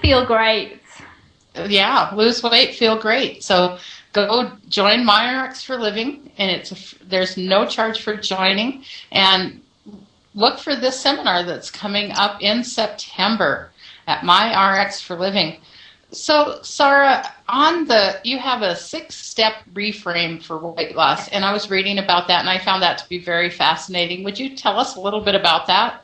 feel great. Yeah, lose weight, feel great. So go join MyRx for Living, and there's no charge for joining. And look for this seminar that's coming up in September at MyRx for Living. So, Sara, you have a 6-step reframe for weight loss, and I was reading about that, and I found that to be very fascinating. Would you tell us a little bit about that?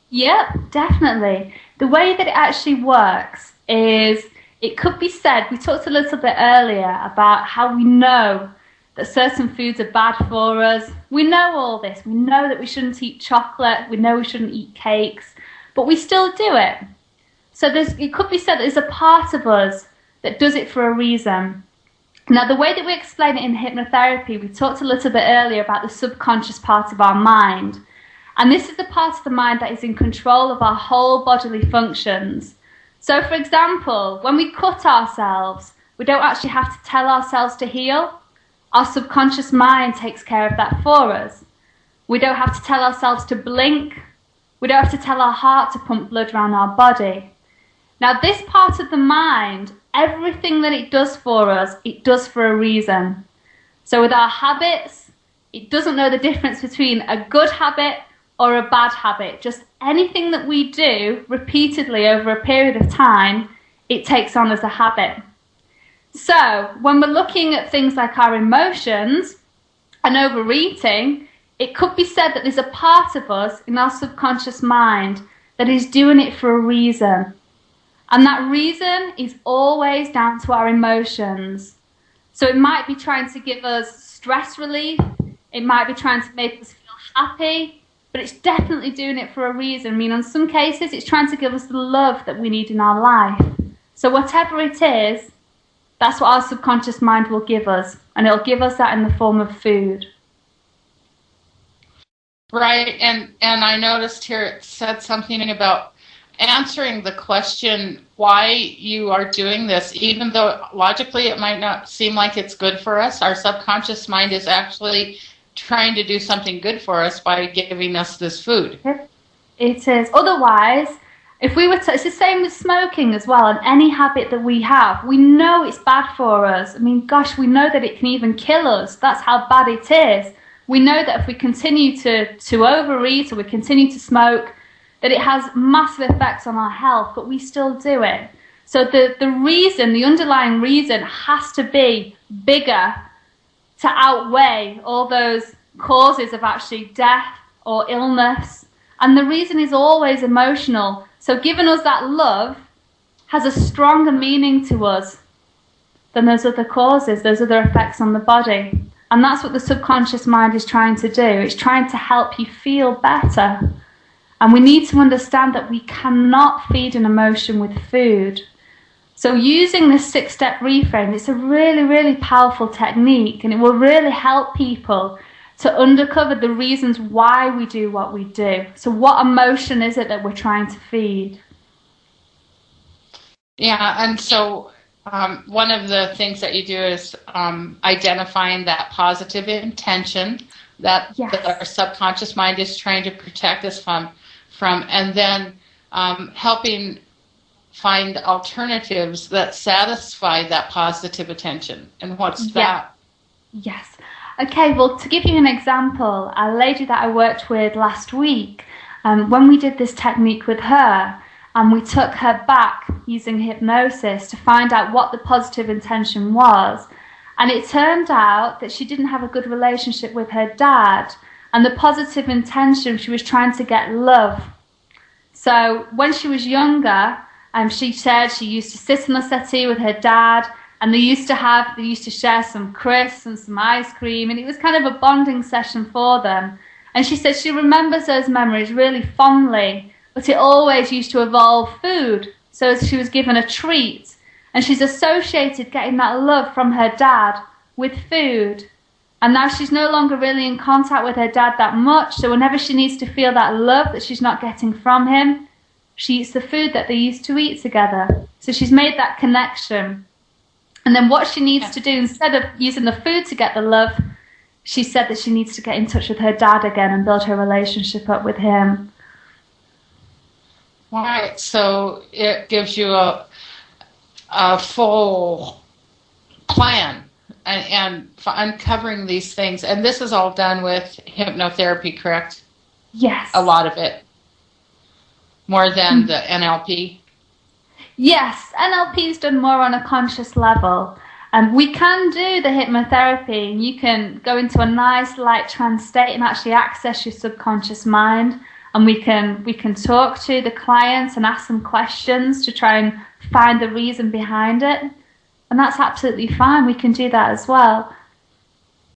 Yeah, definitely. The way that it actually works is, it could be said, we talked a little bit earlier about how we know that certain foods are bad for us. We know all this. We know that we shouldn't eat chocolate. We know we shouldn't eat cakes, but we still do it. So it could be said that there's a part of us that does it for a reason. Now, the way that we explain it in hypnotherapy, we talked a little bit earlier about the subconscious part of our mind. And this is the part of the mind that is in control of our whole bodily functions. So, for example, when we cut ourselves, we don't actually have to tell ourselves to heal. Our subconscious mind takes care of that for us. We don't have to tell ourselves to blink. We don't have to tell our heart to pump blood around our body. Now, this part of the mind, everything that it does for us, it does for a reason. So with our habits, it doesn't know the difference between a good habit or a bad habit. Just anything that we do repeatedly over a period of time, it takes on as a habit. So when we're looking at things like our emotions and overeating, it could be said that there's a part of us in our subconscious mind that is doing it for a reason. And that reason is always down to our emotions. So it might be trying to give us stress relief. It might be trying to make us feel happy. But it's definitely doing it for a reason. I mean, in some cases, it's trying to give us the love that we need in our life. So whatever it is, that's what our subconscious mind will give us. And it'll give us that in the form of food. Right. And I noticed here it said something about answering the question why you are doing this, even though logically it might not seem like it's good for us. Our subconscious mind is actually trying to do something good for us by giving us this food. It is. Otherwise, if we were to, it's the same with smoking as well, and any habit that we have, we know it's bad for us. I mean, gosh, we know that it can even kill us. That's how bad it is. We know that if we continue to overeat or we continue to smoke, that it has massive effects on our health, but we still do it. So the reason, the underlying reason has to be bigger to outweigh all those causes of actually death or illness. And the reason is always emotional. So giving us that love has a stronger meaning to us than those other causes, those other effects on the body. And that's what the subconscious mind is trying to do. It's trying to help you feel better. And we need to understand that we cannot feed an emotion with food. So using this 6-step reframe, it's a really, really powerful technique, and it will really help people to uncover the reasons why we do what we do. So what emotion is it that we're trying to feed? Yeah, and so one of the things that you do is identifying that positive intention that our subconscious mind is trying to protect us from and then helping find alternatives that satisfy that positive attention. And what's that? Yes. Okay, well, to give you an example, a lady that I worked with last week, when we did this technique with her, and we took her back using hypnosis to find out what the positive intention was, and it turned out that she didn't have a good relationship with her dad, and the positive intention, she was trying to get love. So when she was younger, she said she used to sit on the settee with her dad, and they used to share some crisps and some ice cream, and it was kind of a bonding session for them. And she said she remembers those memories really fondly, but it always used to involve food. So she was given a treat, and she's associated getting that love from her dad with food. And now she's no longer really in contact with her dad that much, so whenever she needs to feel that love that she's not getting from him, she eats the food that they used to eat together. So she's made that connection. And then what she needs to do, instead of using the food to get the love, she said that she needs to get in touch with her dad again and build her relationship up with him. Right. So it gives you a full plan and for uncovering these things. And this is all done with hypnotherapy, correct? Yes. A lot of it. More than the NLP? Yes, NLP is done more on a conscious level. We can do the hypnotherapy, and you can go into a nice light trance state and actually access your subconscious mind. And we can talk to the clients and ask them questions to try and find the reason behind it. And that's absolutely fine. We can do that as well.